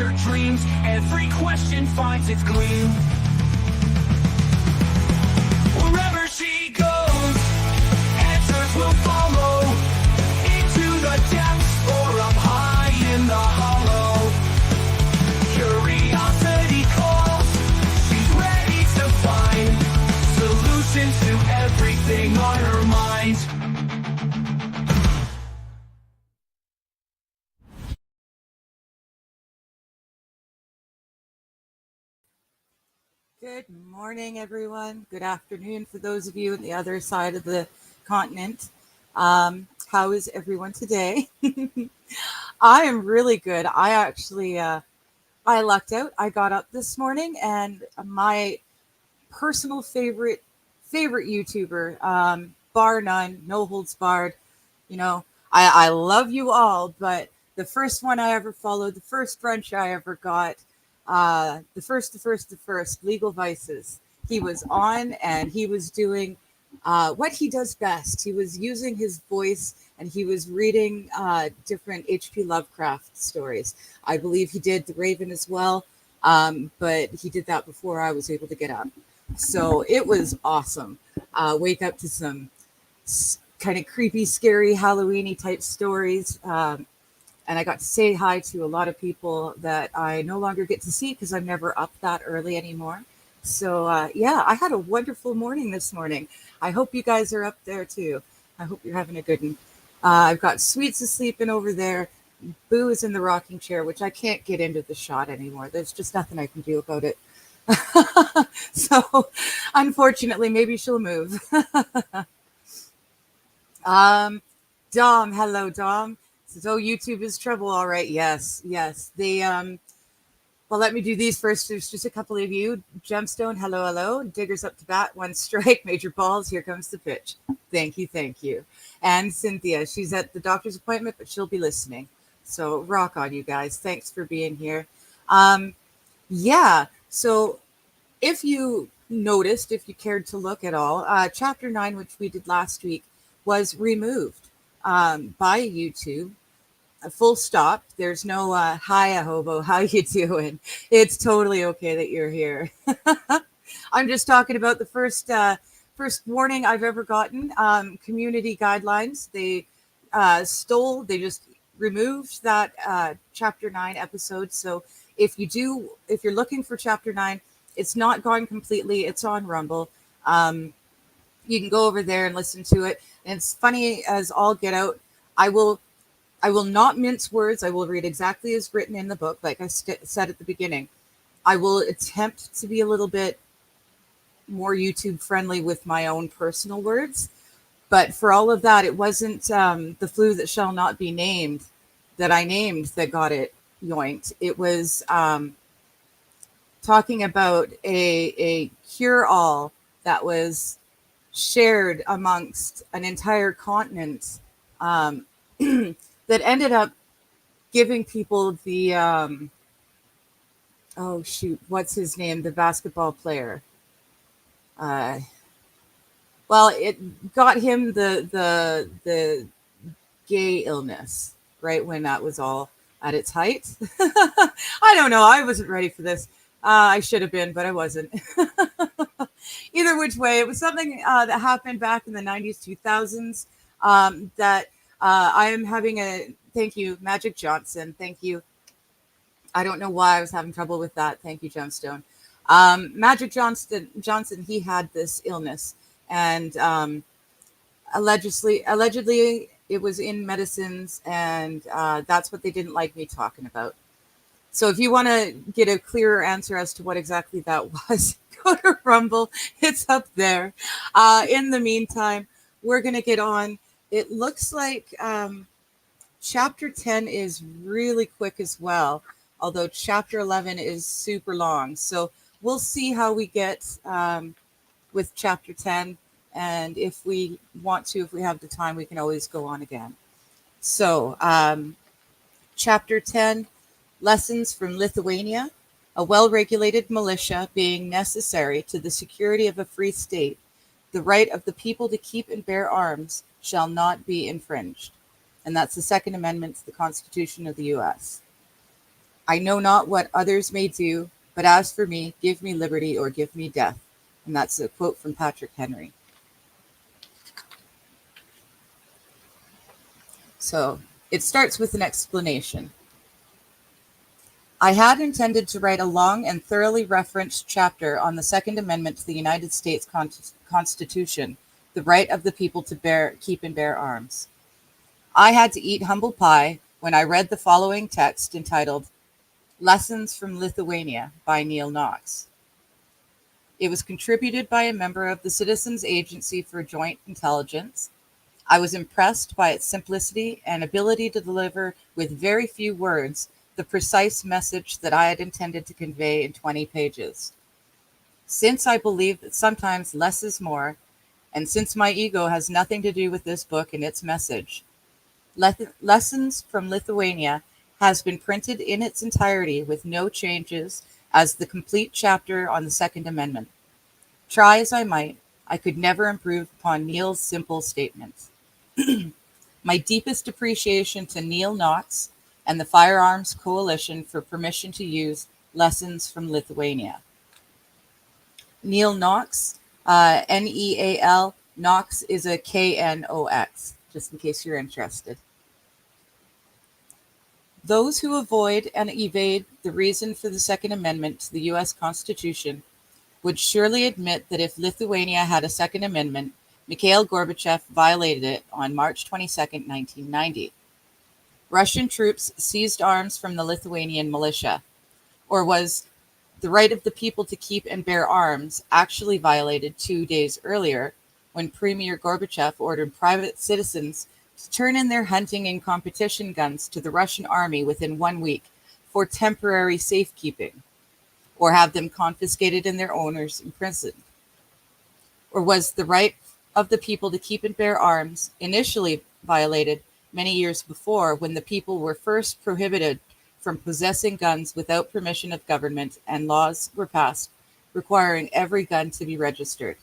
her dreams. Every question finds its gleam. Wherever she goes, answers will follow. Into the depths or up high in the hollow. Curiosity calls, she's ready to find solutions to everything on her mind. Good morning, everyone. Good afternoon for those of you on the other side of the continent. How is everyone today? I am really good. I actually, I lucked out. I got up this morning, and my personal favorite YouTuber, bar none, no holds barred. You know, I love you all, but the first one I ever followed, the first brunch I ever got, the first, Legal Vices. He was on and he was doing what he does best. He was using his voice and he was reading different H.P. Lovecraft stories. I believe he did The Raven as well, but he did that before I was able to get up. So it was awesome. Wake up to some kind of creepy, scary, Halloween-y type stories. And I got to say hi to a lot of people that I no longer get to see because I'm never up that early anymore. So, yeah, I had a wonderful morning this morning. I hope you guys are up there too. I hope you're having a good one. I've got Sweets sleeping over there. Boo is in the rocking chair, which I can't get into the shot anymore. There's just nothing I can do about it. So, unfortunately, maybe she'll move. Dom, hello, Dom. So YouTube is trouble, all right. Yes. They well, let me do these first. There's just a couple of you. Gemstone, hello. Diggers up to bat, one strike. Major balls, here comes the pitch. Thank you. And Cynthia, she's at the doctor's appointment, but she'll be listening. So rock on, you guys. Thanks for being here. Yeah. So if you noticed, if you cared to look at all, Chapter 9, which we did last week, was removed by YouTube. A full stop. There's no hi, hobo, how you doing? It's totally okay that you're here. I'm just talking about the first warning I've ever gotten. Community guidelines. They just removed that Chapter 9 episode. So if you're looking for Chapter 9, it's not gone completely. It's on Rumble. You can go over there and listen to it. And it's funny as all get out. I will not mince words. I will read exactly as written in the book, like I said at the beginning. I will attempt to be a little bit more YouTube friendly with my own personal words. But for all of that, it wasn't the flu that shall not be named that I named that got it yoinked. It was talking about a cure-all that was shared amongst an entire continent that ended up giving people the oh shoot, what's his name? The basketball player. Well, it got him the gay illness right when that was all at its height. I don't know. I wasn't ready for this. I should have been, but I wasn't. Either which way, it was something that happened back in the 90s, 2000s that I am having thank you, Magic Johnson. Thank you. I don't know why I was having trouble with that. Thank you, Gemstone. Magic Johnson, he had this illness, and allegedly it was in medicines, and that's what they didn't like me talking about. So if you want to get a clearer answer as to what exactly that was, go to Rumble. It's up there. In the meantime, we're going to get on. It looks like Chapter 10 is really quick as well, although Chapter 11 is super long. So we'll see how we get with Chapter 10. And if we want to, if we have the time, we can always go on again. So Chapter 10, Lessons from Lithuania. A well-regulated militia being necessary to the security of a free state, the right of the people to keep and bear arms shall not be infringed. And that's the Second Amendment to the Constitution of the U.S. I know not what others may do, but as for me, give me liberty or give me death. And that's a quote from Patrick Henry. So it starts with an explanation. I had intended to write a long and thoroughly referenced chapter on the Second Amendment to the United States Constitution, the right of the people to keep and bear arms. I had to eat humble pie when I read the following text entitled Lessons from Lithuania by Neil Knox. It was contributed by a member of the Citizens Agency for Joint Intelligence. I was impressed by its simplicity and ability to deliver with very few words the precise message that I had intended to convey in 20 pages. Since I believe that sometimes less is more, and since my ego has nothing to do with this book and its message, Lessons from Lithuania has been printed in its entirety with no changes as the complete chapter on the Second Amendment. Try as I might, I could never improve upon Neil's simple statements. My deepest appreciation to Neil Knox and the Firearms Coalition for permission to use Lessons from Lithuania. Neil Knox, Neal, Knox is a Knox, just in case you're interested. Those who avoid and evade the reason for the Second Amendment to the U.S. Constitution would surely admit that if Lithuania had a Second Amendment, Mikhail Gorbachev violated it on March 22, 1990. Russian troops seized arms from the Lithuanian militia. Or was the right of the people to keep and bear arms actually violated 2 days earlier when Premier Gorbachev ordered private citizens to turn in their hunting and competition guns to the Russian army within 1 week for temporary safekeeping, or have them confiscated and their owners imprisoned? Or was the right of the people to keep and bear arms initially violated many years before when the people were first prohibited from possessing guns without permission of government and laws were passed requiring every gun to be registered?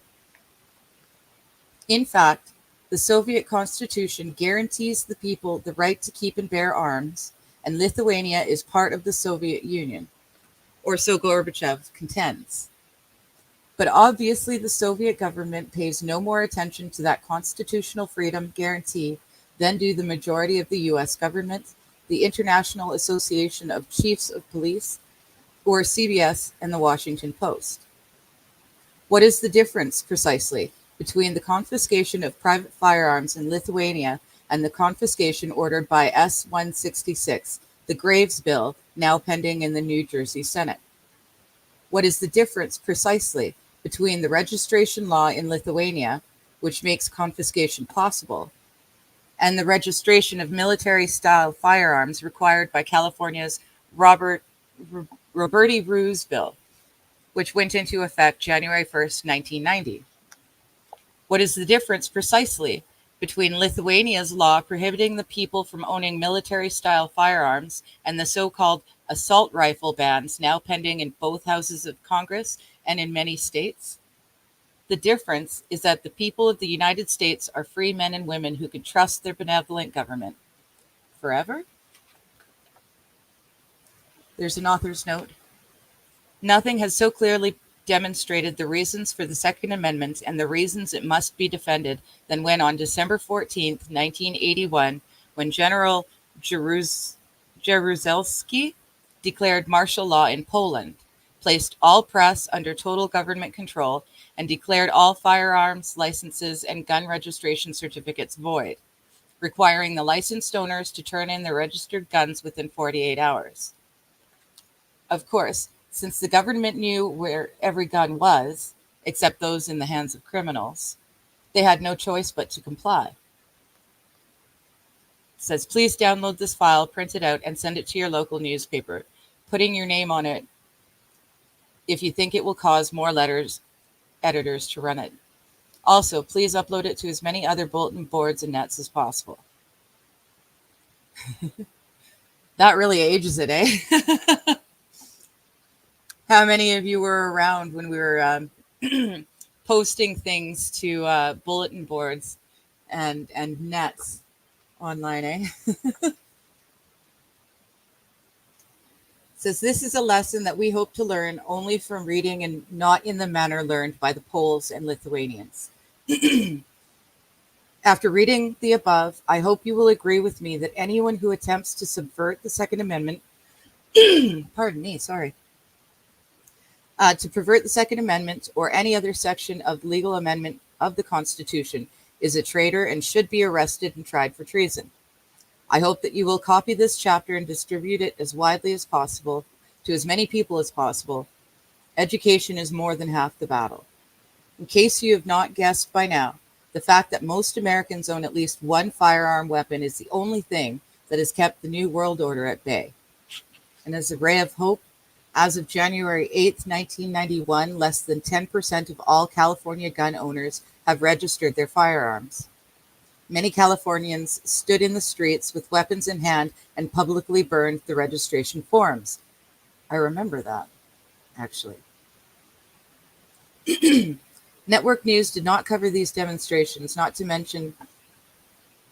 In fact, the Soviet Constitution guarantees the people the right to keep and bear arms, and Lithuania is part of the Soviet Union, or so Gorbachev contends. But obviously, the Soviet government pays no more attention to that constitutional freedom guarantee than do the majority of the US government, the International Association of Chiefs of Police, or CBS and the Washington Post. What is the difference, precisely, between the confiscation of private firearms in Lithuania and the confiscation ordered by S-166, the Graves Bill, now pending in the New Jersey Senate? What is the difference, precisely, between the registration law in Lithuania, which makes confiscation possible, and the registration of military-style firearms required by California's Roberti Rules Bill, which went into effect January 1st, 1990? What is the difference, precisely, between Lithuania's law prohibiting the people from owning military-style firearms and the so-called assault rifle bans now pending in both houses of Congress and in many states? The difference is that the people of the United States are free men and women who can trust their benevolent government. Forever? There's an author's note. Nothing has so clearly demonstrated the reasons for the Second Amendment and the reasons it must be defended than when on December 14th, 1981, when General Jaruzelski declared martial law in Poland, placed all press under total government control, and declared all firearms licenses and gun registration certificates void, requiring the licensed owners to turn in their registered guns within 48 hours. Of course, since the government knew where every gun was, except those in the hands of criminals, they had no choice but to comply. It says, please download this file, print it out, and send it to your local newspaper, putting your name on it if you think it will cause more editors to run it. Also, please upload it to as many other bulletin boards and nets as possible. That really ages it, eh? How many of you were around when we were posting things to bulletin boards and nets online, eh? Says this is a lesson that we hope to learn only from reading and not in the manner learned by the Poles and Lithuanians. After reading the above, I hope you will agree with me that anyone who attempts to subvert the Second Amendment, pardon me, sorry, to pervert the Second Amendment or any other section of legal amendment of the Constitution is a traitor and should be arrested and tried for treason. I hope that you will copy this chapter and distribute it as widely as possible to as many people as possible. Education is more than half the battle. In case you have not guessed by now, the fact that most Americans own at least one firearm weapon is the only thing that has kept the New World Order at bay. And as a ray of hope, as of January 8th, 1991, less than 10% of all California gun owners have registered their firearms. Many Californians stood in the streets with weapons in hand and publicly burned the registration forms. I remember that, actually. Network news did not cover these demonstrations, not to mention,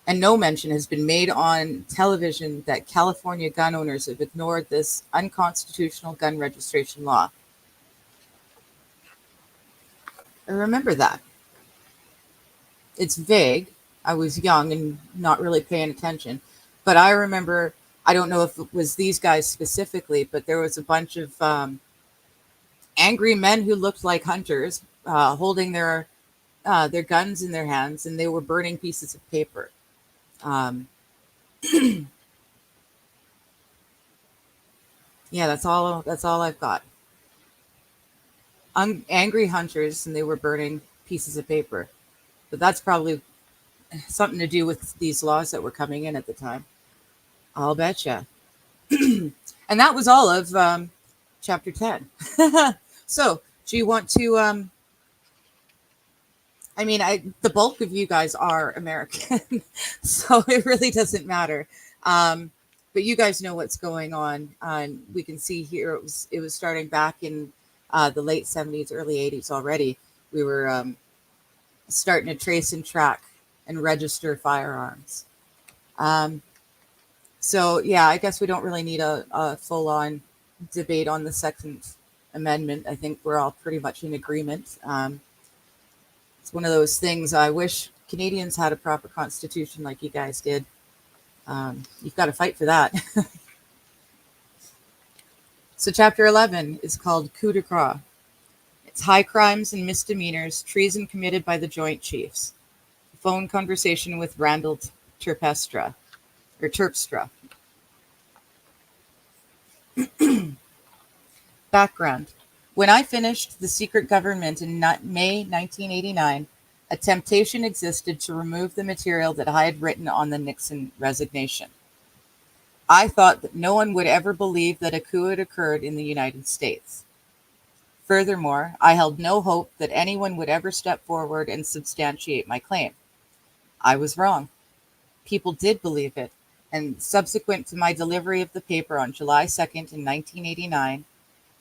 and no mention has been made on television that California gun owners have ignored this unconstitutional gun registration law. I remember that. It's vague. I was young and not really paying attention. But I remember, I don't know if it was these guys specifically, but there was a bunch of angry men who looked like hunters holding their guns in their hands, and they were burning pieces of paper. Yeah, that's all I've got. Angry hunters, and they were burning pieces of paper. But that's probably something to do with these laws that were coming in at the time. I'll betcha. And that was all of chapter 10. So, do you want to? The bulk of you guys are American, so it really doesn't matter. But you guys know what's going on. We can see here it was starting back in the late 70s, early 80s already. We were starting to trace and track and register firearms. So yeah, I guess we don't really need a full-on debate on the Second Amendment. I think we're all pretty much in agreement. It's one of those things. I wish Canadians had a proper constitution like you guys did. You've got to fight for that. So chapter 11 is called Coup de Grace. It's high crimes and misdemeanors, treason committed by the Joint Chiefs. Phone conversation with Randall Terpstra. Background. When I finished The Secret Government in May 1989, a temptation existed to remove the material that I had written on the Nixon resignation. I thought that no one would ever believe that a coup had occurred in the United States. Furthermore, I held no hope that anyone would ever step forward and substantiate my claim. I was wrong. People did believe it, and subsequent to my delivery of the paper on July 2nd in 1989,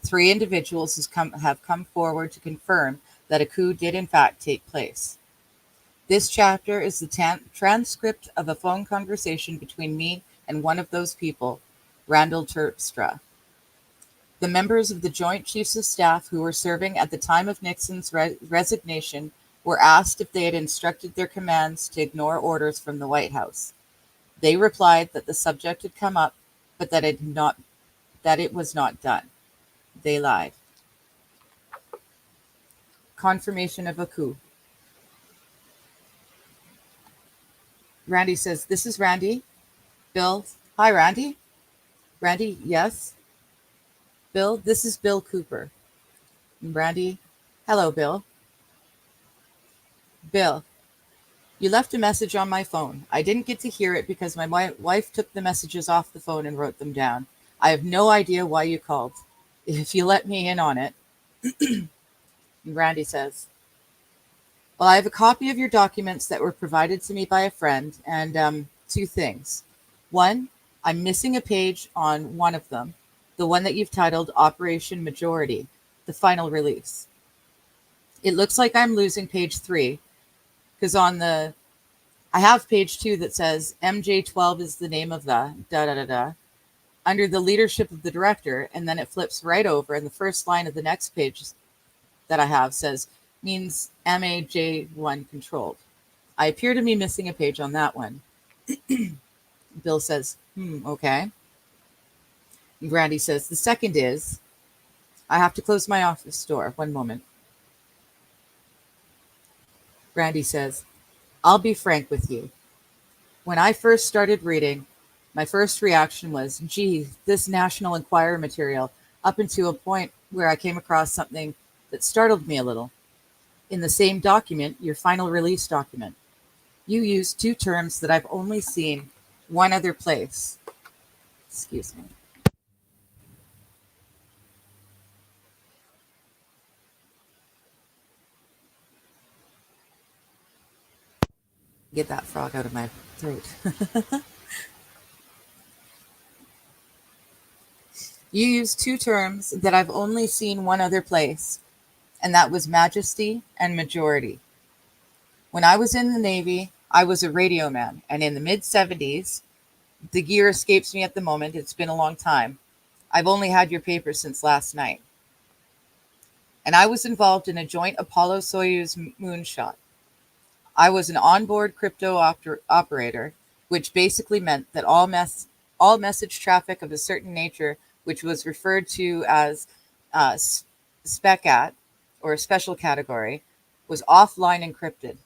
3 individuals have come forward to confirm that a coup did in fact take place. This chapter is the transcript of a phone conversation between me and one of those people, Randall Terpstra. The members of the Joint Chiefs of Staff who were serving at the time of Nixon's resignation were asked if they had instructed their commands to ignore orders from the White House. They replied that the subject had come up, but that it was not done. They lied. Confirmation of a coup. Randy says, "This is Randy." Bill, "Hi, Randy." Randy, "Yes." Bill, "This is Bill Cooper." And Randy, "Hello, Bill." Bill, "You left a message on my phone. I didn't get to hear it because my wife took the messages off the phone and wrote them down. I have no idea why you called. If you let me in on it." And Randy says, "Well, I have a copy of your documents that were provided to me by a friend, and 2 things. One, I'm missing a page on one of them, the one that you've titled Operation Majority, the final release. It looks like I'm losing page 3, because I have page 2 that says MJ12 is the name of the da-da-da-da. under the leadership of the director, and then it flips right over, and the first line of the next page that I have says, means MAJ1 controlled. I appear to be missing a page on that one. Bill says, okay. And Brandy says, the second is, I have to close my office door. One moment. Brandy says, I'll be frank with you. When I first started reading, my first reaction was, gee, this National Enquirer material, up until a point where I came across something that startled me a little. In the same document, your final release document, you use two terms that I've only seen one other place. Excuse me. Get that frog out of my throat. You use two terms that I've only seen one other place, and that was majesty and majority. When I was in the Navy, I was a radio man, and in the mid-70s, the year escapes me at the moment, it's been a long time. I've only had your paper since last night. And I was involved in a joint Apollo-Soyuz moonshot. I was an onboard crypto operator, which basically meant that all message traffic of a certain nature, which was referred to as SPECAT, or a special category, was offline encrypted.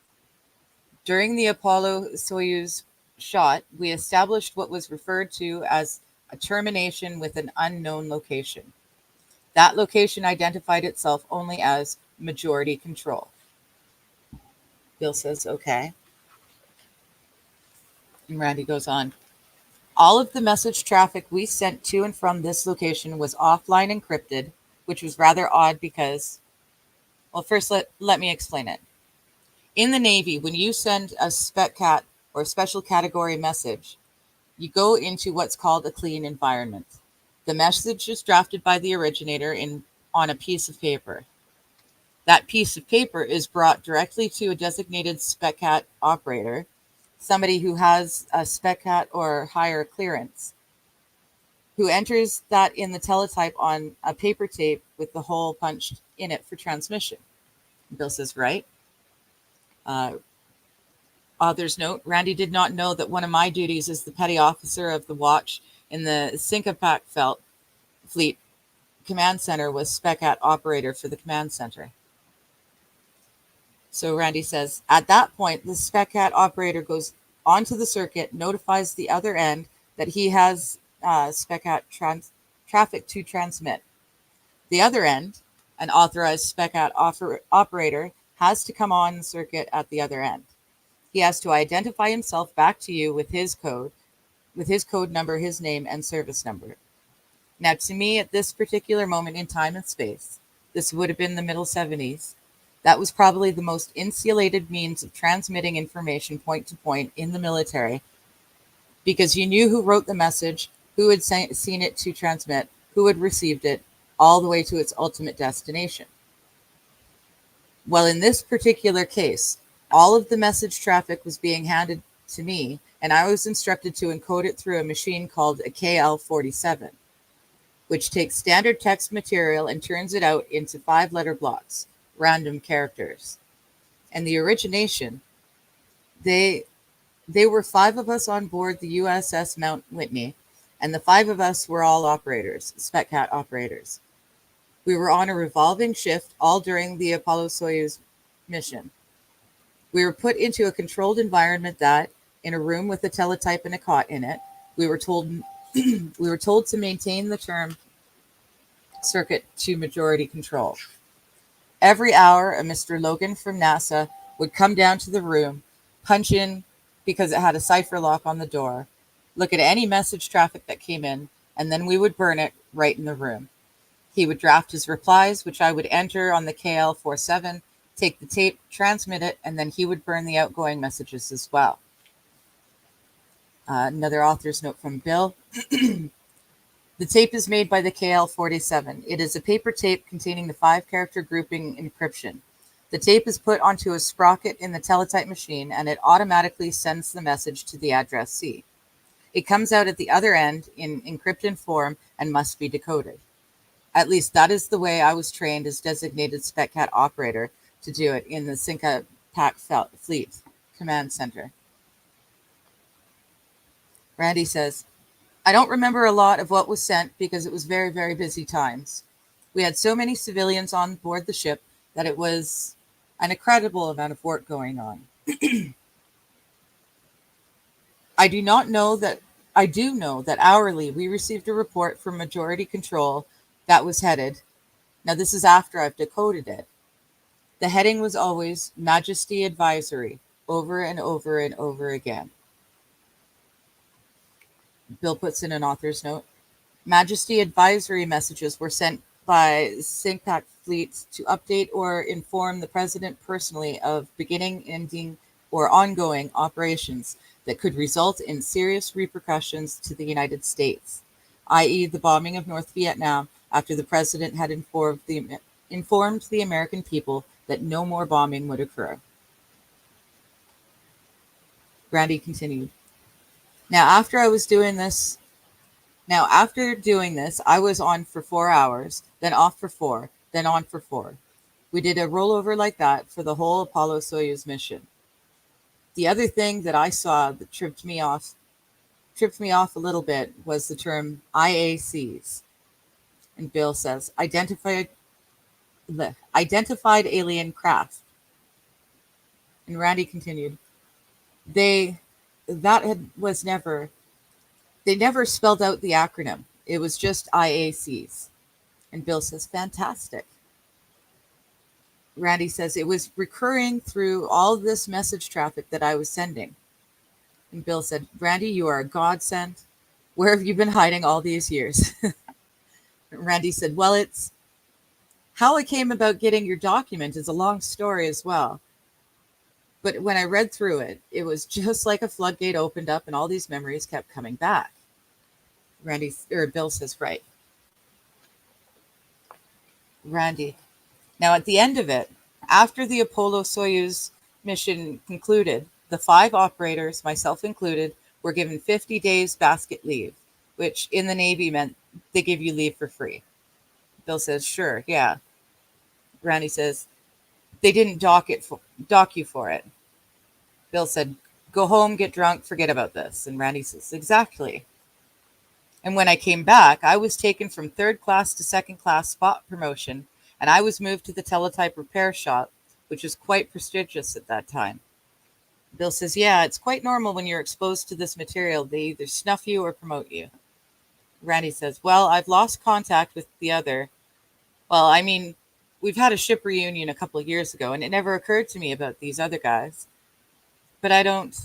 During the Apollo-Soyuz shot, we established what was referred to as a termination with an unknown location. That location identified itself only as majority control. Bill says, okay. And Randy goes on. All of the message traffic we sent to and from this location was offline encrypted, which was rather odd because, well, first let me explain it. In the Navy, when you send a SPECAT or special category message, you go into what's called a clean environment. The message is drafted by the originator on a piece of paper. That piece of paper is brought directly to a designated SPECAT operator, somebody who has a SPECAT or higher clearance, who enters that in the teletype on a paper tape with the hole punched in it for transmission. Bill says, right. Author's note, Randy did not know that one of my duties as the petty officer of the watch in the Syncopac Fleet Command Center was SPECAT operator for the command center. So Randy says, at that point, the SPECAT operator goes onto the circuit, notifies the other end that he has SPECAT traffic to transmit. The other end, an authorized SPECAT operator, has to come on the circuit at the other end. He has to identify himself back to you with his code number, his name, and service number. Now, to me, at this particular moment in time and space, this would have been the middle 70s, that was probably the most insulated means of transmitting information point to point in the military, because you knew who wrote the message, who had seen it to transmit, who had received it, all the way to its ultimate destination. Well, in this particular case, all of the message traffic was being handed to me, and I was instructed to encode it through a machine called a KL47, which takes standard text material and turns it out into 5-letter blocks, random characters. And the origination, they were 5 of us on board the USS Mount Whitney, and the 5 of us were all operators, SPECAT operators. We were on a revolving shift all during the Apollo-Soyuz mission. We were put into a controlled environment that, in a room with a teletype and a cot in it, we were told to maintain the term circuit to majority control. Every hour, a Mr. Logan from NASA would come down to the room, punch in because it had a cipher lock on the door, look at any message traffic that came in, and then we would burn it right in the room. He would draft his replies, which I would enter on the KL47, take the tape, transmit it, and then he would burn the outgoing messages as well. Another author's note from Bill. The tape is made by the KL47. It is a paper tape containing the 5-character grouping encryption. The tape is put onto a sprocket in the teletype machine, and it automatically sends the message to the addressee. It comes out at the other end in encrypted form and must be decoded. At least that is the way I was trained as designated SpecCat operator to do it in the Cinca Pac Fleet Command Center. Randy says, I don't remember a lot of what was sent because it was very, very busy times. We had so many civilians on board the ship that it was an incredible amount of work going on. I do know that hourly we received a report from Majority Control that was headed. Now this is after I've decoded it. The heading was always Majesty Advisory, over and over and over again. Bill puts in an author's note. Majesty Advisory messages were sent by SINCPAC fleets to update or inform the President personally of beginning, ending, or ongoing operations that could result in serious repercussions to the United States, i.e. the bombing of North Vietnam after the President had informed the American people that no more bombing would occur. Randy continued. Now, after doing this, I was on for 4 hours, then off for 4, then on for 4. We did a rollover like that for the whole Apollo-Soyuz mission. The other thing that I saw that tripped me off a little bit was the term IACs. And Bill says, identified alien craft. And Randy continued, they never spelled out the acronym. It was just IACs. And Bill says, fantastic. Randy says, it was recurring through all this message traffic that I was sending. And Bill said, Randy, you are a godsend. Where have you been hiding all these years? Randy said, well, it's how I came about getting your document is a long story as well. But when I read through it, it was just like a floodgate opened up and all these memories kept coming back. Bill says, right. Randy. Now, at the end of it, after the Apollo-Soyuz mission concluded, the 5 operators, myself included, were given 50 days basket leave, which in the Navy meant they give you leave for free. Bill says, sure, yeah. Randy says, they didn't dock you for it. Bill said, go home, get drunk, forget about this. And Randy says, exactly. And when I came back, I was taken from 3rd class to 2nd class spot promotion, and I was moved to the teletype repair shop, which was quite prestigious at that time. Bill says, yeah, it's quite normal when you're exposed to this material. They either snuff you or promote you. Randy says, well, I've lost contact with the other. Well, I mean, we've had a ship reunion a couple of years ago, and it never occurred to me about these other guys. But I don't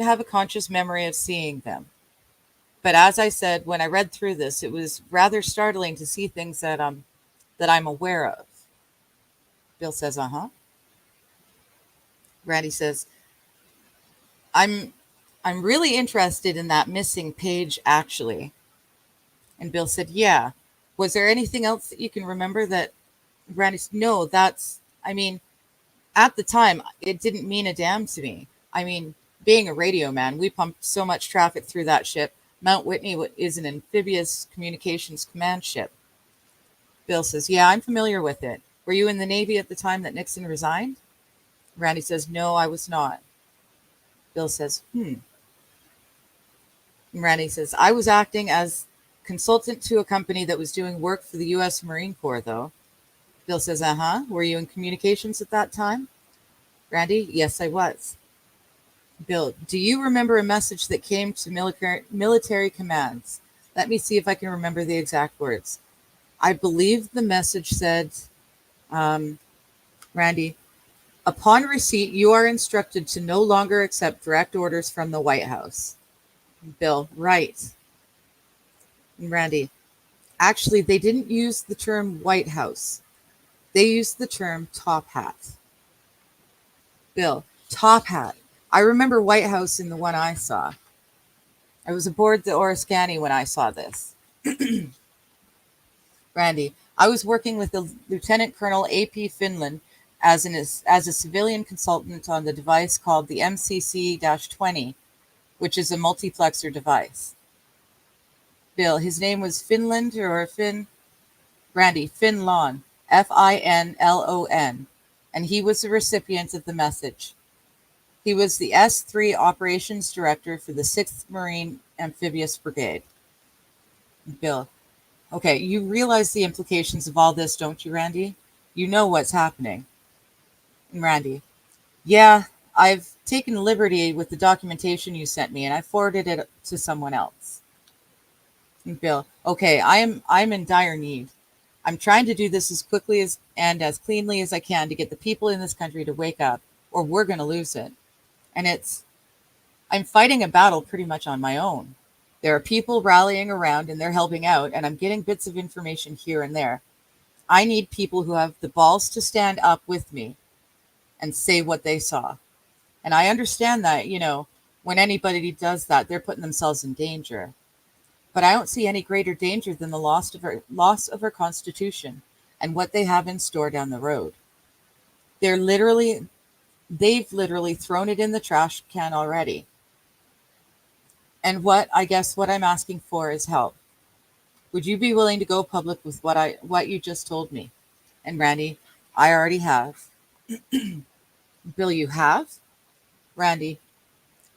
have a conscious memory of seeing them. But as I said, when I read through this, it was rather startling to see things that I'm aware of. Bill says, uh-huh. Randy says, I'm really interested in that missing page, actually. And Bill said, yeah. Was there anything else that you can remember that Randy said, no, at the time, it didn't mean a damn to me. I mean, being a radio man, we pumped so much traffic through that ship. Mount Whitney is an amphibious communications command ship. Bill says, yeah, I'm familiar with it. Were you in the Navy at the time that Nixon resigned? Randy says, no, I was not. Bill says, And Randy says, I was acting as consultant to a company that was doing work for the U.S. Marine Corps, though. Bill says, uh-huh. Were you in communications at that time? Randy, yes, I was. Bill, do you remember a message that came to military commands? Let me see if I can remember the exact words. I believe the message said, Randy, upon receipt, you are instructed to no longer accept direct orders from the White House. Bill, right. And Randy, actually, they didn't use the term White House. They used the term top hat. Bill, top hat. I remember White House in the one I saw. I was aboard the Oriskany when I saw this. Randy, I was working with the Lieutenant Colonel A.P. Finland as a civilian consultant on the device called the MCC-20. which is a multiplexer device. Bill, his name was Finland or Finn, Randy, Finlon, Finlon, and he was the recipient of the message. He was the S3 operations director for the 6th Marine Amphibious Brigade. Bill, okay, you realize the implications of all this, don't you, Randy? You know what's happening. And Randy, yeah, I've taken liberty with the documentation you sent me and I forwarded it to someone else. And Bill, okay, I'm in dire need. I'm trying to do this as quickly and as cleanly as I can to get the people in this country to wake up, or we're going to lose it. And I'm fighting a battle pretty much on my own. There are people rallying around and they're helping out, and I'm getting bits of information here and there. I need people who have the balls to stand up with me and say what they saw. And I understand that, when anybody does that, they're putting themselves in danger. But I don't see any greater danger than the loss of our Constitution and what they have in store down the road. They've literally thrown it in the trash can already. And what I'm asking for is help. Would you be willing to go public with what you just told me? And Randy, I already have. Bill, you have? Randy,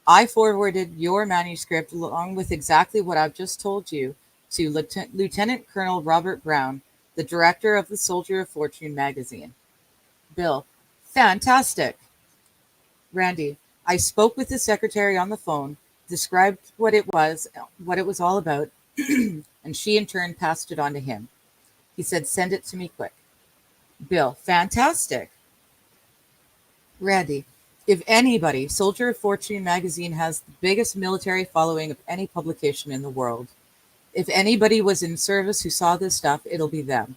I forwarded your manuscript along with exactly what I've just told you to Lieutenant Colonel Robert Brown, the director of the Soldier of Fortune magazine. Bill, fantastic. Randy, I spoke with the secretary on the phone, described what it was all about, and she in turn passed it on to him. He said, send it to me quick. Bill, fantastic. Randy, if anybody, Soldier of Fortune magazine has the biggest military following of any publication in the world. If anybody was in service who saw this stuff, it'll be them.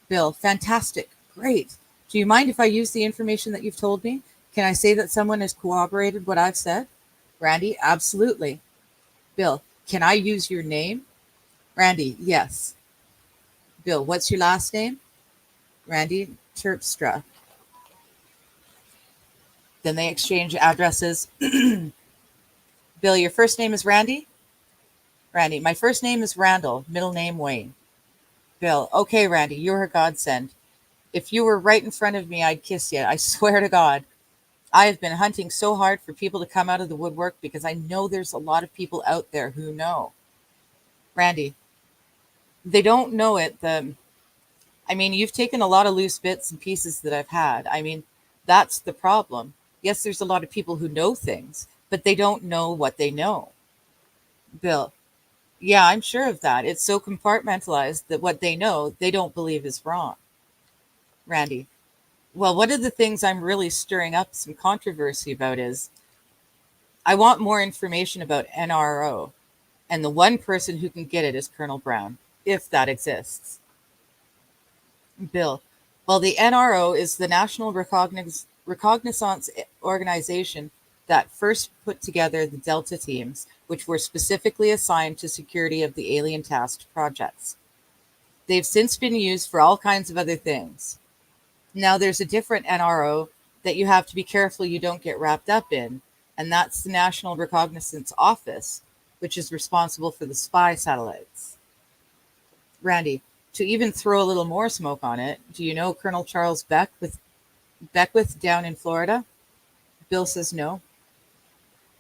Bill, fantastic. Great. Do you mind if I use the information that you've told me? Can I say that someone has corroborated what I've said? Randy, absolutely. Bill, can I use your name? Randy, yes. Bill, what's your last name? Randy, Terpstra. Then they exchange addresses. Bill, your first name is Randy? Randy, my first name is Randall, middle name Wayne. Bill, okay, Randy, you're a godsend. If you were right in front of me, I'd kiss you. I swear to God. I have been hunting so hard for people to come out of the woodwork because I know there's a lot of people out there who know. Randy, they don't know it. You've taken a lot of loose bits and pieces that I've had. That's the problem. Yes, there's a lot of people who know things, but they don't know what they know. Bill, yeah, I'm sure of that. It's so compartmentalized that what they know, they don't believe is wrong. Randy, well, one of the things I'm really stirring up some controversy about is I want more information about NRO, and the one person who can get it is Colonel Brown, if that exists. Bill, well, the NRO is the National Reconnaissance Organization that first put together the Delta teams, which were specifically assigned to security of the alien tasked projects. They've since been used for all kinds of other things. Now, there's a different NRO that you have to be careful you don't get wrapped up in, and that's the National Reconnaissance Office, which is responsible for the spy satellites. Randy, to even throw a little more smoke on it, do you know Colonel Charles Beckwith down in Florida? Bill says no.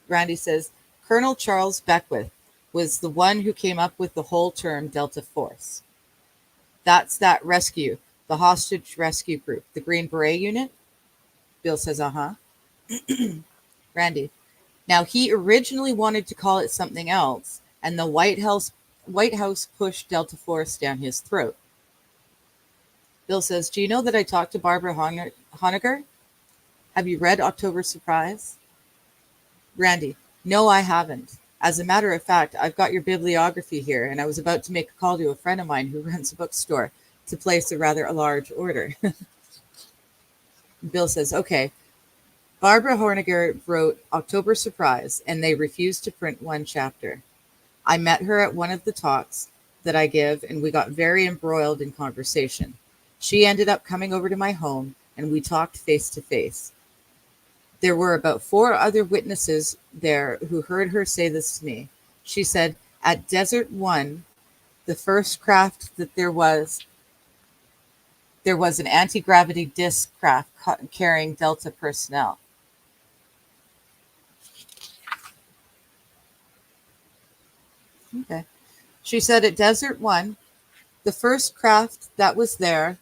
Randy says, Colonel Charles Beckwith was the one who came up with the whole term Delta Force. That's that rescue, the hostage rescue group, the Green Beret unit? Bill says, uh-huh. Randy, now he originally wanted to call it something else, and the White House pushed Delta Force down his throat. Bill says, do you know that I talked to Barbara Honegger? Have you read October Surprise? Randy, no, I haven't. As a matter of fact, I've got your bibliography here, and I was about to make a call to a friend of mine who runs a bookstore to place a rather large order. Bill says, okay. Barbara Honegger wrote October Surprise, and they refused to print one chapter. I met her at one of the talks that I give, and we got very embroiled in conversation. She ended up coming over to my home, and we talked face to face. There were about 4 other witnesses there who heard her say this to me. She said, at Desert One, the first craft that there was an anti-gravity disc craft carrying Delta personnel. Okay. She said at Desert One, the first craft that was there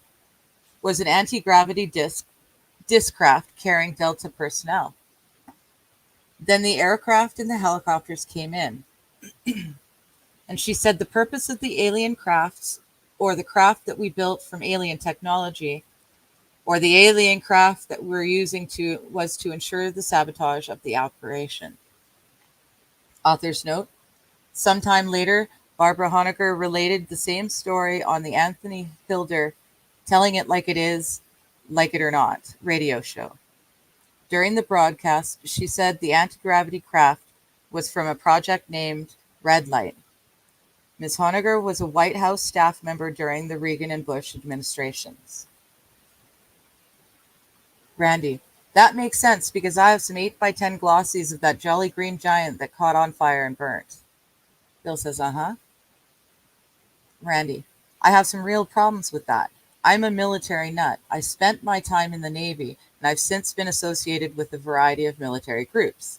was an anti-gravity disc craft carrying Delta personnel. Then the aircraft and the helicopters came in. And she said the purpose of the alien crafts, or the craft that we built from alien technology, or the alien craft that we're using was to ensure the sabotage of the operation. Author's note: sometime later, Barbara Honegger related the same story on the Anthony Hilder Telling It Like It Is, Like It or Not radio show. During the broadcast, she said the anti-gravity craft was from a project named Red Light. Ms. Honegger was a White House staff member during the Reagan and Bush administrations. Randy: that makes sense because I have some 8x10 glossies of that jolly green giant that caught on fire and burnt. Bill says, uh-huh. Randy: I have some real problems with that. I'm a military nut. I spent my time in the Navy, and I've since been associated with a variety of military groups.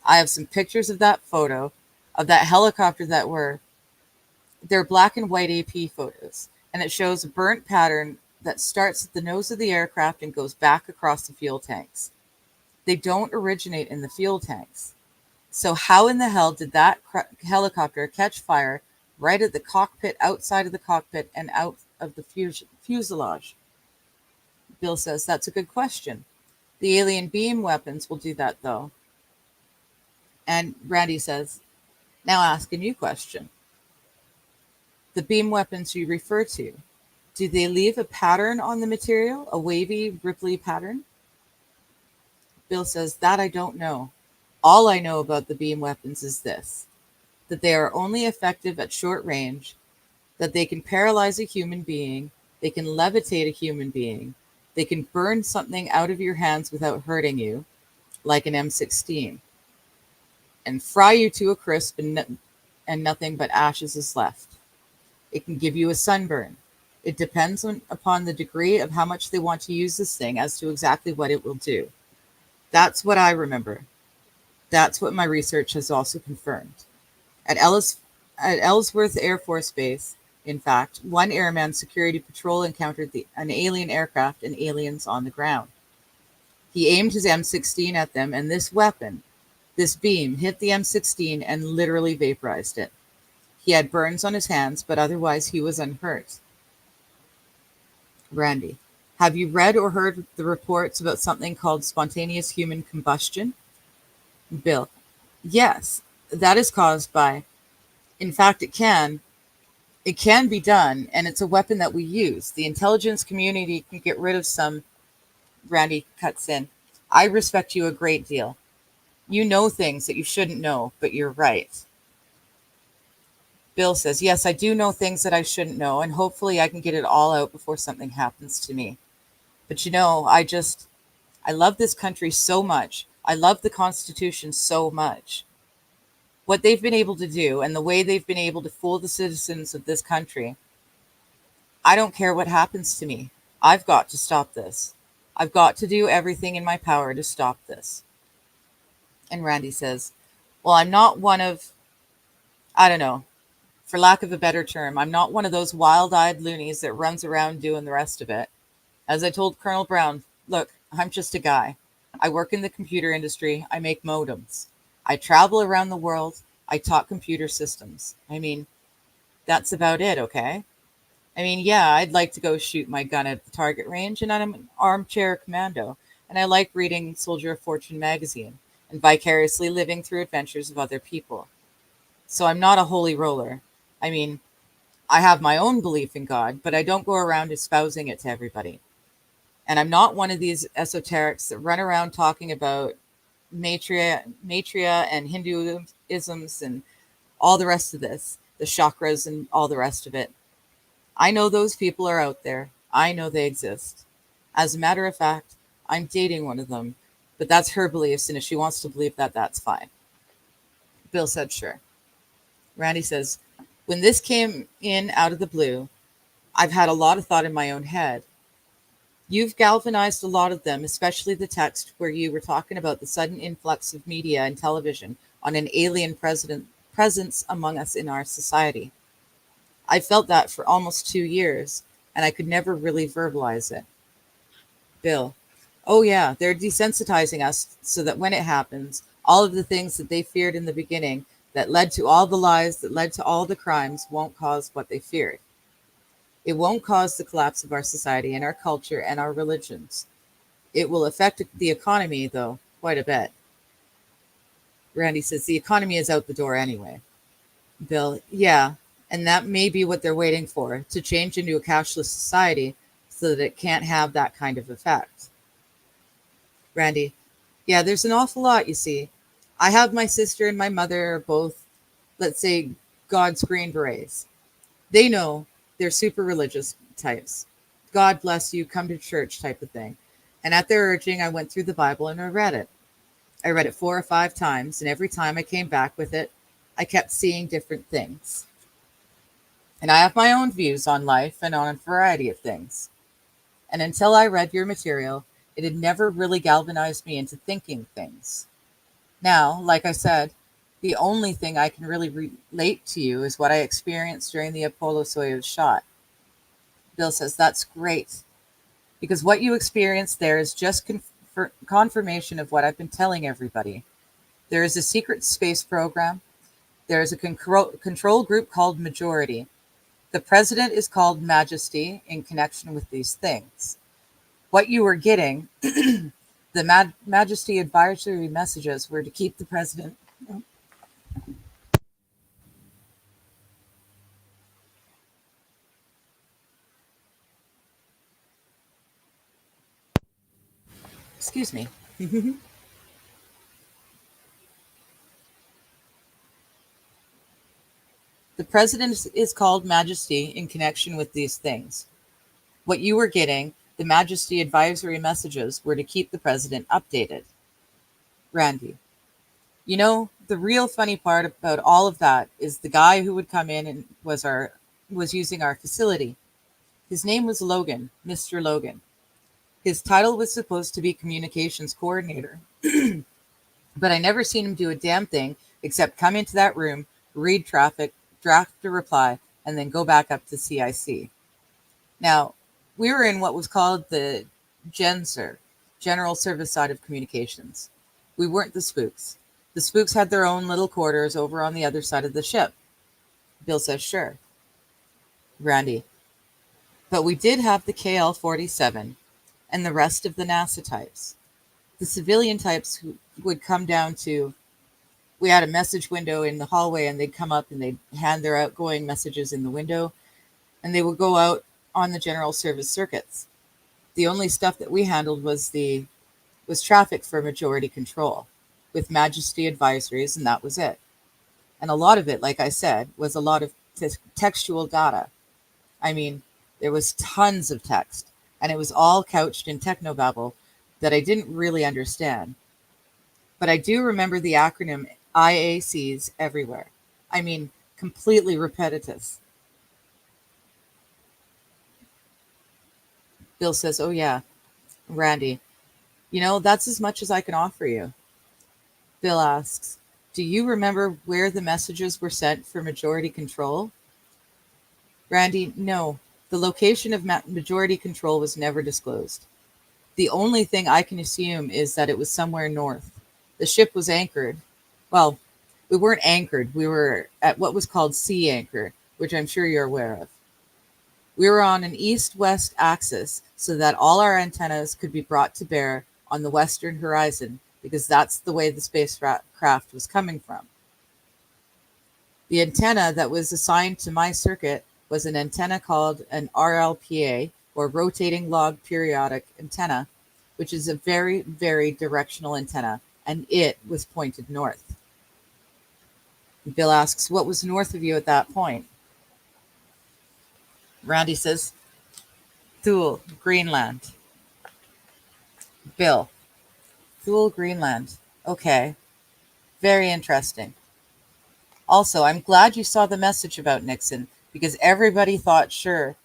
I have some pictures of that photo, of that helicopter they're black and white AP photos, and it shows a burnt pattern that starts at the nose of the aircraft and goes back across the fuel tanks. They don't originate in the fuel tanks. So how in the hell did that helicopter catch fire right at the cockpit, outside of the cockpit, and out of the fuselage? Bill says, that's a good question. The alien beam weapons will do that, though. And Randy says, now ask a new question. The beam weapons you refer to, do they leave a pattern on the material, a wavy, ripply pattern? Bill says, that I don't know. All I know about the beam weapons is this: that they are only effective at short range, that they can paralyze a human being, they can levitate a human being, they can burn something out of your hands without hurting you, like an M16, and fry you to a crisp and nothing but ashes is left. It can give you a sunburn. It depends upon the degree of how much they want to use this thing as to exactly what it will do. That's what I remember. That's what my research has also confirmed. At Ellsworth Air Force Base, in fact, one airman security patrol encountered an alien aircraft and aliens on the ground. He aimed his M16 at them, and this weapon, this beam, hit the M16 and literally vaporized it. He had burns on his hands, but otherwise he was unhurt. Randy: have you read or heard the reports about something called spontaneous human combustion? Bill: yes, that is caused by, in fact, it can be done, and it's a weapon that we use. The intelligence community can get rid of some. Randy cuts in: I respect you a great deal. You know things that you shouldn't know, but you're right. Bill says, yes, I do know things that I shouldn't know, and hopefully I can get it all out before something happens to me. But I love this country so much. I love the Constitution so much. What they've been able to do and the way they've been able to fool the citizens of this country, I don't care what happens to me. I've got to stop this. I've got to do everything in my power to stop this. And Randy says, well, I'm not one of, I don't know, for lack of a better term, I'm not one of those wild-eyed loonies that runs around doing the rest of it. As I told Colonel Brown, look, I'm just a guy. I work in the computer industry. I make modems. I travel around the world. I taught computer systems. I mean, that's about it, okay? I mean, yeah, I'd like to go shoot my gun at the target range, and I'm an armchair commando, and I like reading Soldier of Fortune magazine and vicariously living through adventures of other people. So I'm not a holy roller. I mean, I have my own belief in God, but I don't go around espousing it to everybody. And I'm not one of these esoterics that run around talking about Maitreya and Hinduisms and all the rest of this, the chakras and all the rest of it. I know those people are out there. I know they exist. As a matter of fact, I'm dating one of them, But that's her beliefs, and if she wants to believe that, that's fine. Bill said, sure. Randy says, when this came in out of the blue, I've had a lot of thought in my own head. You've galvanized a lot of them, especially the text where you were talking about the sudden influx of media and television on an alien presence among us in our society. I felt that for almost 2 years, and I could never really verbalize it. Bill, oh yeah, they're desensitizing us so that when it happens, all of the things that they feared in the beginning that led to all the lies, that led to all the crimes, won't cause what they feared. It won't cause the collapse of our society and our culture and our religions. It will affect the economy, though, quite a bit. Randy says the economy is out the door anyway. Bill, yeah, and that may be what they're waiting for, to change into a cashless society so that it can't have that kind of effect. Randy, yeah, there's an awful lot, you see. I have my sister and my mother are both, let's say, God's Green Berets. They know they're super religious types. God bless you, come to church type of thing. And at their urging, I went through the Bible and I read it. I read it 4 or 5 times, and every time I came back with it, I kept seeing different things. And I have my own views on life and on a variety of things. And until I read your material, it had never really galvanized me into thinking things. Now, like I said, the only thing I can really relate to you is what I experienced during the Apollo Soyuz shot. Bill says, that's great, because what you experienced there is just confirmation of what I've been telling everybody. There is a secret space program. There is a control group called Majority. The president is called Majesty in connection with these things. What you were getting, the Majesty advisory messages were to keep the president. Excuse me. The president is called Majesty in connection with these things. What you were getting, the Majesty advisory messages were to keep the president updated. Randy, you know, the real funny part about all of that is the guy who would come in and was using our facility. His name was Logan, Mr. Logan. His title was supposed to be communications coordinator, but I never seen him do a damn thing except come into that room, read traffic, draft a reply, and then go back up to CIC. Now, we were in what was called the GenServ, General Service Side of Communications. We weren't the spooks. The spooks had their own little quarters over on the other side of the ship. Bill says, sure. Randy, but we did have the KL-47 and the rest of the NASA types. The civilian types who would come down to, we had a message window in the hallway, and they'd come up and they'd hand their outgoing messages in the window, and they would go out on the general service circuits. The only stuff that we handled was traffic for majority control with Majesty advisories, and that was it. And a lot of it, like I said, was a lot of textual data. I mean, there was tons of text, and it was all couched in technobabble that I didn't really understand. But I do remember the acronym IACs everywhere. I mean, completely repetitive. Bill says, oh yeah, Randy, you know, that's as much as I can offer you. Bill asks, do you remember where the messages were sent for majority control? Randy, no. The location of majority control was never disclosed. The only thing I can assume is that it was somewhere north. The ship was anchored. Well, we weren't anchored. We were at what was called sea anchor, which I'm sure you're aware of. We were on an east-west axis so that all our antennas could be brought to bear on the western horizon, because that's the way the spacecraft was coming from. The antenna that was assigned to my circuit was an antenna called an RLPA, or rotating log periodic antenna, which is a very, very directional antenna, and it was pointed north. Bill asks, what was north of you at that point? Randy says, Thule, Greenland. Bill, Thule, Greenland. Okay, very interesting. Also, I'm glad you saw the message about Nixon because everybody thought sure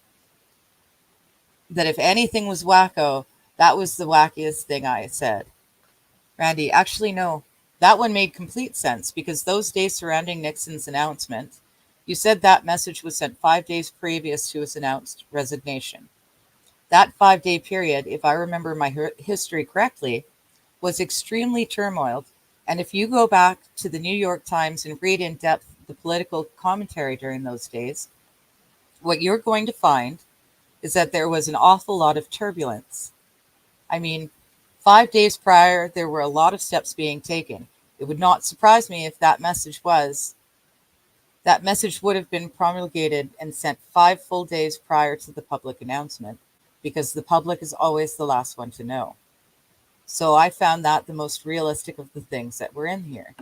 that if anything was wacko, that was the wackiest thing I said. Randy, actually, no. That one made complete sense because those days surrounding Nixon's announcement, you said that message was sent 5 days previous to his announced resignation. That 5 day period, if I remember my history correctly, was extremely turmoiled. And if you go back to the New York Times and read in depth the political commentary during those days, what you're going to find is that there was an awful lot of turbulence. I mean, 5 days prior, there were a lot of steps being taken. It would not surprise me if that message would have been promulgated and sent 5 full days prior to the public announcement, because the public is always the last one to know. So I found that the most realistic of the things that were in here.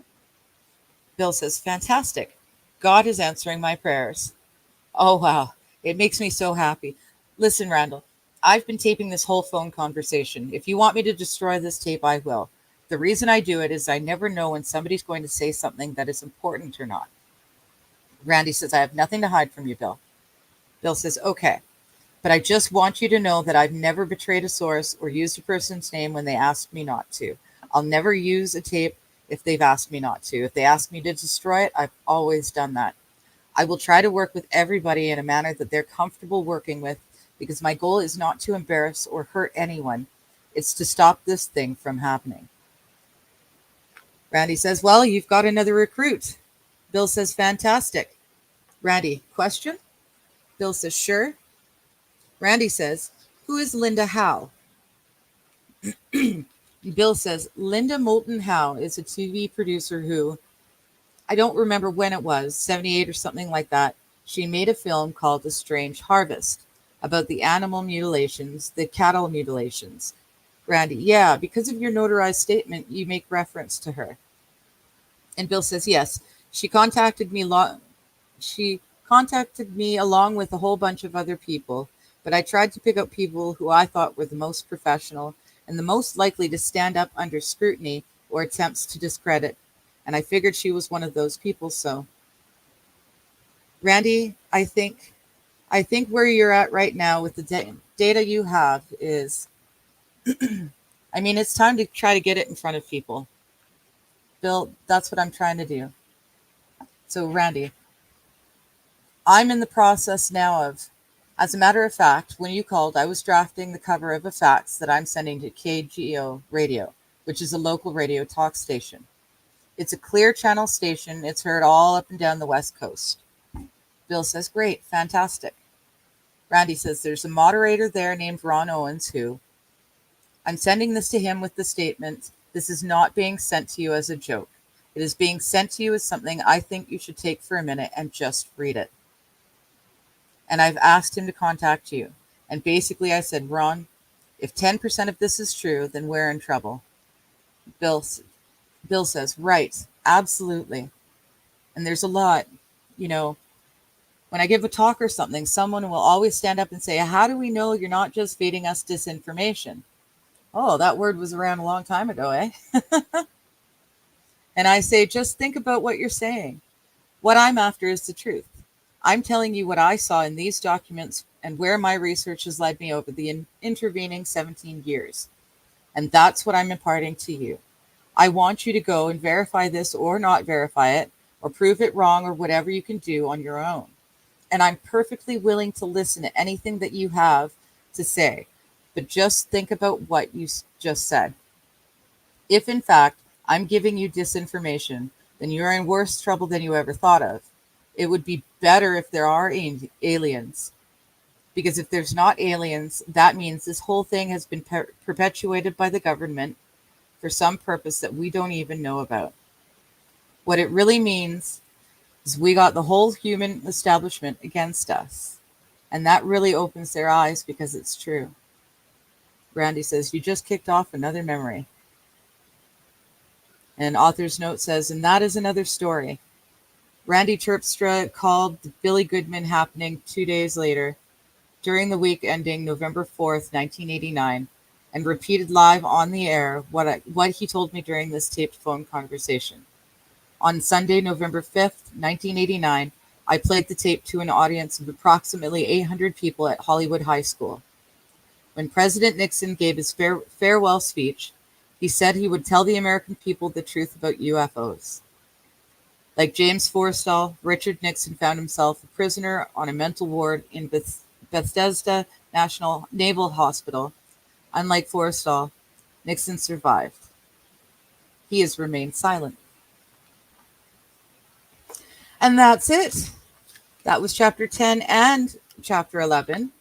Bill says, fantastic. God is answering my prayers. Oh, wow. It makes me so happy. Listen, Randall, I've been taping this whole phone conversation. If you want me to destroy this tape, I will. The reason I do it is I never know when somebody's going to say something that is important or not. Randy says, I have nothing to hide from you, Bill. Bill says, okay. But I just want you to know that I've never betrayed a source or used a person's name when they asked me not to. I'll never use a tape if they've asked me not to. If they ask me to destroy it, I've always done that. I will try to work with everybody in a manner that they're comfortable working with because my goal is not to embarrass or hurt anyone. It's to stop this thing from happening. Randy says, well, you've got another recruit. Bill says, fantastic. Randy, question? Bill says, sure. Randy says, who is Linda Howe? Bill says, Linda Moulton Howe is a TV producer who, I don't remember when it was, 78 or something like that. She made a film called A Strange Harvest about the animal mutilations, the cattle mutilations. Randy, yeah, because of your notarized statement, you make reference to her. And Bill says, yes, she contacted me along with a whole bunch of other people, but I tried to pick out people who I thought were the most professional and the most likely to stand up under scrutiny or attempts to discredit. And I figured she was one of those people. So, Randy, I think where you're at right now with the data you have is, I mean, it's time to try to get it in front of people. Bill, that's what I'm trying to do. So, Randy, I'm in the process now of, as a matter of fact, when you called, I was drafting the cover of a fax that I'm sending to KGO Radio, which is a local radio talk station. It's a clear channel station. It's heard all up and down the West Coast. Bill says, great, fantastic. Randy says, there's a moderator there named Ron Owens who, I'm sending this to him with the statement, this is not being sent to you as a joke. It is being sent to you as something I think you should take for a minute and just read it. And I've asked him to contact you. And basically I said, Ron, if 10% of this is true, then we're in trouble. Bill says, right, absolutely. And there's a lot, when I give a talk or something, someone will always stand up and say, how do we know you're not just feeding us disinformation? Oh, that word was around a long time ago, eh? And I say, just think about what you're saying. What I'm after is the truth. I'm telling you what I saw in these documents and where my research has led me over the intervening 17 years. And that's what I'm imparting to you. I want you to go and verify this or not verify it, or prove it wrong, or whatever you can do on your own. And I'm perfectly willing to listen to anything that you have to say. But just think about what you just said. If, in fact, I'm giving you disinformation, then you're in worse trouble than you ever thought of. It would be better if there are aliens. Because if there's not aliens, that means this whole thing has been perpetuated by the government for some purpose that we don't even know about. What it really means is we got the whole human establishment against us. And that really opens their eyes because it's true. Randy says, you just kicked off another memory. And author's note says, and that is another story. Randy Terpstra called the Billy Goodman happening 2 days later, during the week ending November 4th, 1989, and repeated live on the air what he told me during this taped phone conversation. On Sunday, November 5th, 1989, I played the tape to an audience of approximately 800 people at Hollywood High School. When President Nixon gave his farewell speech, he said he would tell the American people the truth about UFOs. Like James Forrestal, Richard Nixon found himself a prisoner on a mental ward in Bethesda Naval Hospital. Unlike Forrestal, Nixon survived. He has remained silent. And that's it. That was chapter 10 and chapter 11.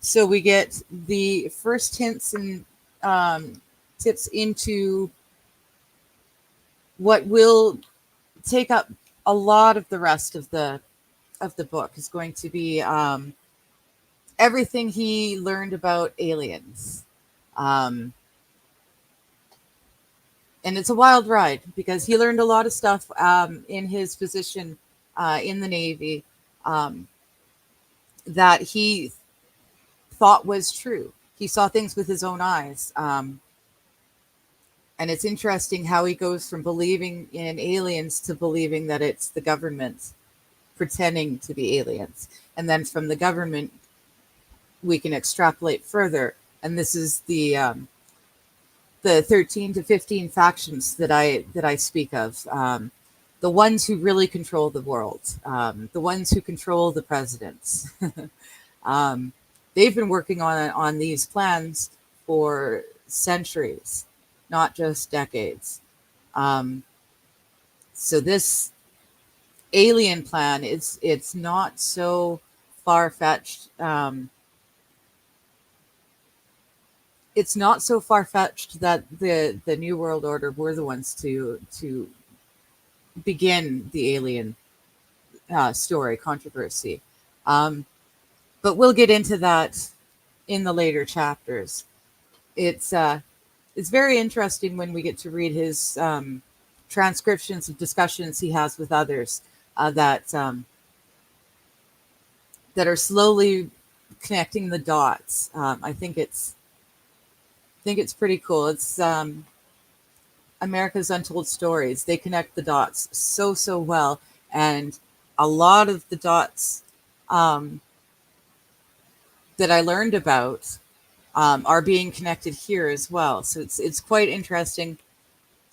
So we get the first hints and tips into what will take up a lot of the rest of the book. Is going to be everything he learned about aliens. And it's a wild ride because he learned a lot of stuff in his position in the Navy that he thought was true. He saw things with his own eyes. And it's interesting how he goes from believing in aliens to believing that it's the government pretending to be aliens. And then from the government, we can extrapolate further. And this is the 13 to 15 factions that I speak of. The ones who really control the world, the ones who control the presidents. They've been working on these plans for centuries, not just decades. So this alien plan, it's not so far-fetched. It's not so far-fetched that the New World Order were the ones to begin the alien story controversy. But we'll get into that in the later chapters. It's very interesting when we get to read his transcriptions of discussions he has with others that are slowly connecting the dots. I think it's pretty cool. It's America's Untold Stories. They connect the dots so well, and a lot of the dots that I learned about are being connected here as well. So it's quite interesting.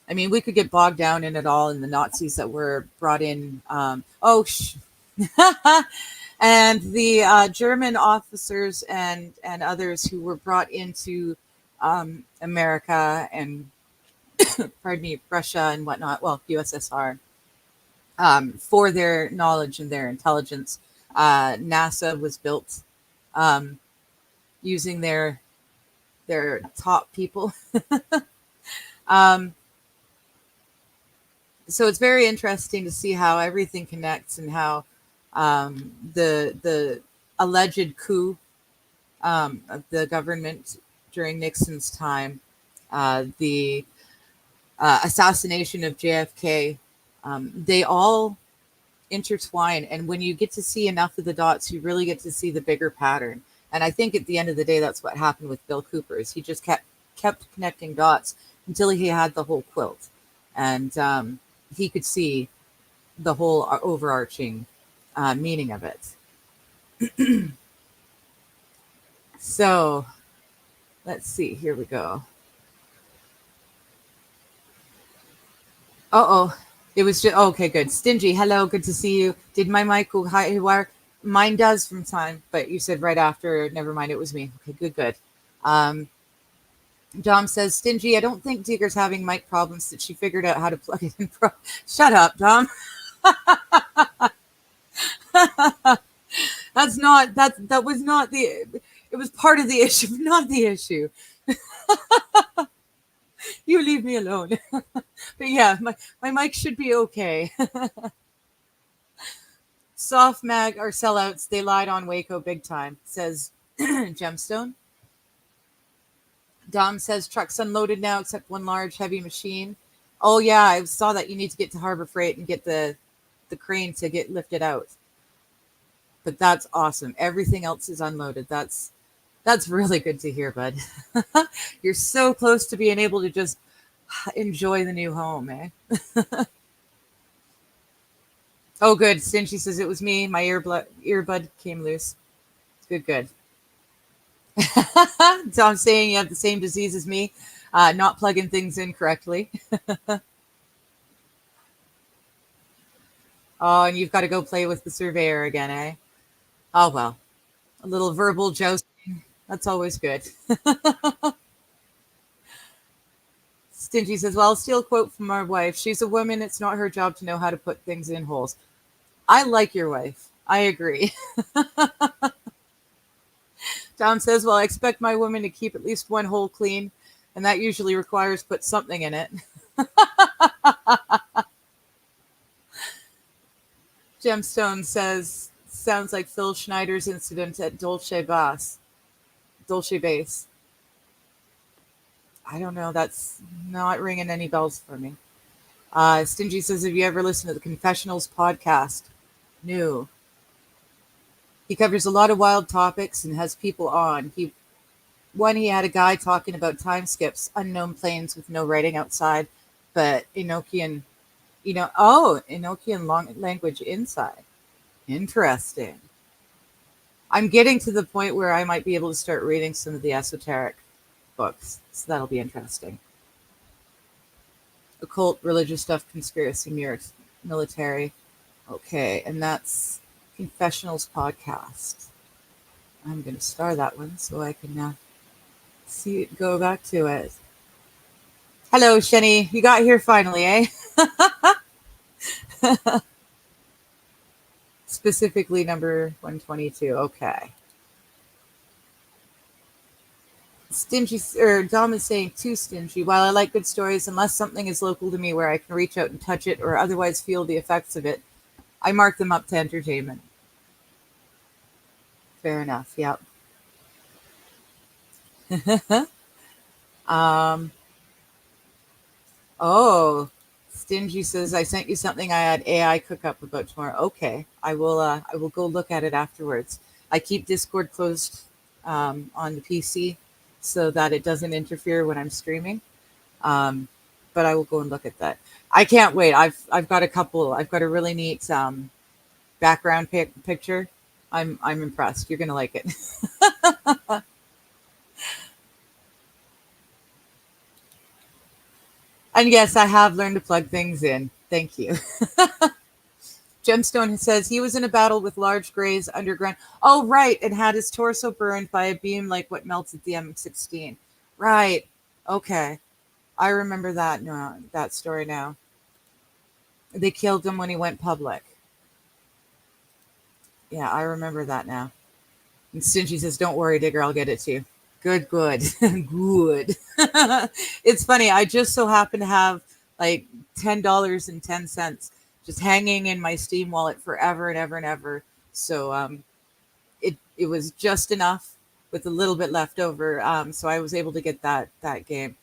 I mean, we could get bogged down in it all, in the Nazis that were brought in. And the German officers and others who were brought into America and, pardon me, Russia and whatnot, well, USSR, for their knowledge and their intelligence. NASA was built using their top people. So it's very interesting to see how everything connects and how the alleged coup of the government during Nixon's time, the assassination of JFK, they all intertwine. And when you get to see enough of the dots, you really get to see the bigger pattern. And I think at the end of the day, that's what happened with Bill Cooper. Is he just kept connecting dots until he had the whole quilt, and he could see the whole overarching meaning of it. So let's see. Here we go. It was just okay. Good. Stingy. Hello. Good to see you. Did my mic go high? Mine does from time, but you said right after. Never mind. It was me. Okay. Good. Dom says, Stingy, I don't think Digger's having mic problems, that she figured out how to plug it in. Shut up, Dom. That was not it was part of the issue, not the issue. You leave me alone. But yeah, my mic should be okay. Soft mag are sellouts. They lied on Waco big time, says Gemstone. Dom says trucks unloaded now except one large heavy machine. Oh yeah, I saw that. You need to get to Harbor Freight and get the crane to get lifted out. But that's awesome. Everything else is unloaded. That's That's really good to hear, bud. You're so close to being able to just enjoy the new home, eh? Oh, good. Stingy says it was me. My earbud came loose. Good, good. So I'm saying you have the same disease as me, not plugging things in correctly. Oh, and you've got to go play with the surveyor again, eh? Oh, well. A little verbal jousting. That's always good. Stingy says, well, I'll steal a quote from our wife. She's a woman. It's not her job to know how to put things in holes. I like your wife. I agree. Tom says, well, I expect my woman to keep at least one hole clean, and that usually requires put something in it. Gemstone says, sounds like Phil Schneider's incident at Dolce Base. I don't know. That's not ringing any bells for me. Stingy says, have you ever listened to the Confessionals podcast? No. He covers a lot of wild topics and has people on. He had a guy talking about time skips, unknown planes with no writing outside, but Enochian language inside. Interesting. I'm getting to the point where I might be able to start reading some of the esoteric books, so that'll be interesting. Occult, religious stuff, conspiracy, military. Okay, and that's Confessionals podcast. I'm going to star that one so I can go back to it. Hello, Shenny. You got here finally, eh? Specifically number 122. Okay. Stingy, or Dom is saying too stingy. While I like good stories, unless something is local to me where I can reach out and touch it or otherwise feel the effects of it, I mark them up to entertainment. Fair enough. Yep. Oh, Stingy says I sent you something I had AI cook up about tomorrow. Okay, I will go look at it afterwards. I keep Discord closed on the PC so that it doesn't interfere when I'm streaming. But I will go and look at that. I can't wait. I've got a couple. I've got a really neat background picture. I'm impressed. You're gonna like it. And yes, I have learned to plug things in. Thank you. Gemstone says he was in a battle with large grays underground. Oh, right. And had his torso burned by a beam like what melts at the M16. Right. Okay. I remember that story now. They killed him when he went public. Yeah, I remember that now. And Stingy says, don't worry, Digger, I'll get it to you. Good. Good. It's funny. I just so happen to have like $10.10 just hanging in my Steam wallet forever and ever and ever. So it was just enough with a little bit left over. So I was able to get that game.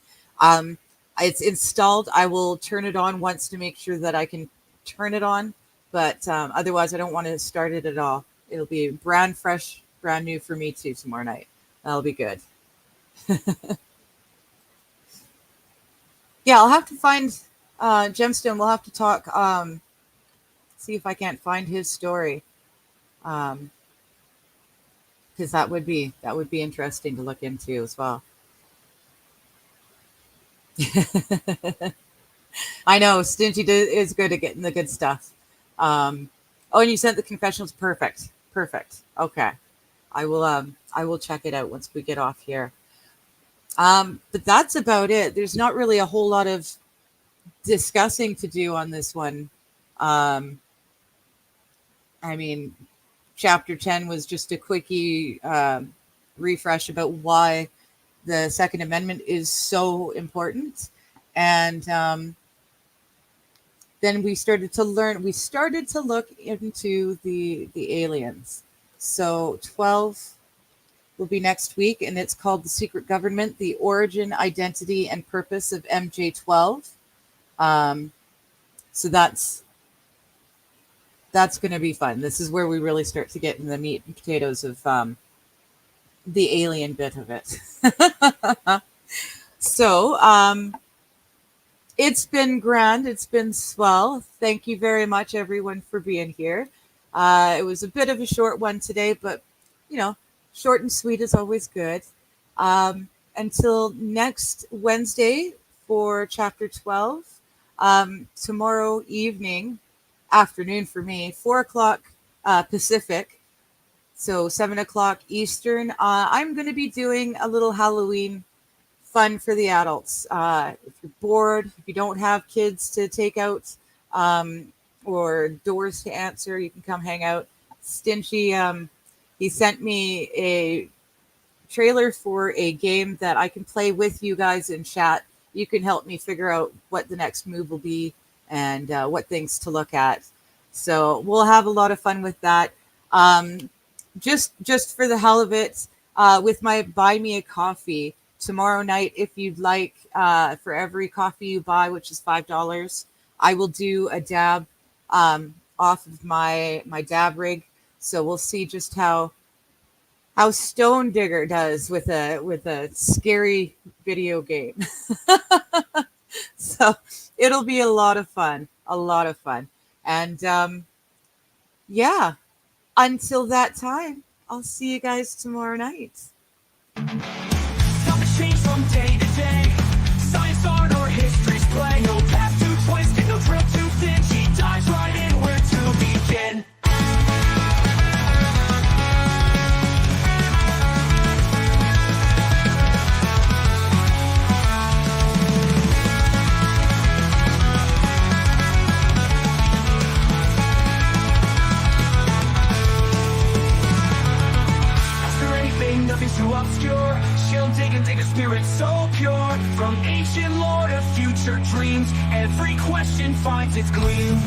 It's installed. I will turn it on once to make sure that I can turn it on. But otherwise, I don't want to start it at all. It'll be brand fresh, brand new for me too tomorrow night. That'll be good. Yeah, I'll have to find Gemstone. We'll have to talk. See if I can't find his story, because that would be interesting to look into as well. I know Stingy is good at getting the good stuff. Oh, and you sent the confessionals. Perfect. Okay, I will check it out once we get off here. But that's about it. There's not really a whole lot of discussing to do on this one. I mean, chapter 10 was just a quickie refresh about why the Second Amendment is so important. And then we started to look into the aliens. So 12 will be next week, and it's called The Secret Government, The Origin, Identity, and Purpose of MJ12. So that's going to be fun. This is where we really start to get in the meat and potatoes of the alien bit of it. So, it's been grand. It's been swell. Thank you very much, everyone, for being here. It was a bit of a short one today, but you know, short and sweet is always good. Until next Wednesday for chapter 12, tomorrow evening, afternoon for me, 4 o'clock Pacific, so 7 o'clock Eastern. I'm going to be doing a little Halloween fun for the adults. If you're bored, if you don't have kids to take out or doors to answer, you can come hang out. Stingy, he sent me a trailer for a game that I can play with you guys in chat. You can help me figure out what the next move will be and what things to look at. So we'll have a lot of fun with that. Just for the hell of it, with my Buy Me a Coffee tomorrow night, if you'd like, for every coffee you buy, which is $5, I will do a dab off of my dab rig. So we'll see just how Stone Digger does with a scary video game. So it'll be a lot of fun, and yeah. Until that time, I'll see you guys tomorrow night. Topics change from day to day. Science, art, or history's play. No path too twisted, no trail too thin. She dives right in where to begin. Nothing's too obscure. She'll dig and dig a spirit so pure. From ancient lore to future dreams, every question finds its gleam.